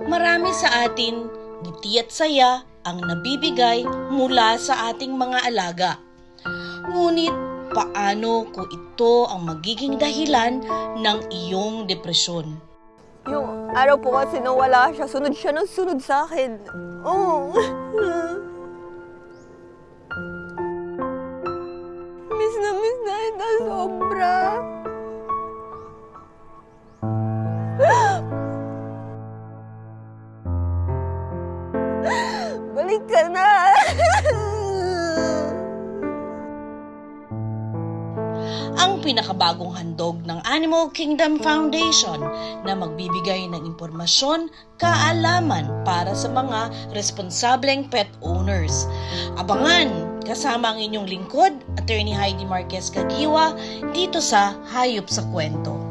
Marami sa atin, ngiti at saya ang nabibigay mula sa ating mga alaga. Ngunit paano kung ito ang magiging dahilan ng iyong depresyon? Yung araw po kasi nung wala siya ng sunod sa akin. Oh. Miss na kita sobra. Balik ka na. Ang pinakabagong handog ng Animal Kingdom Foundation na magbibigay ng impormasyon, kaalaman para sa mga responsableng pet owners. Abangan kasama ang inyong lingkod, Attorney Heidi Marquez Caguioa, dito sa Hayop sa Kwento.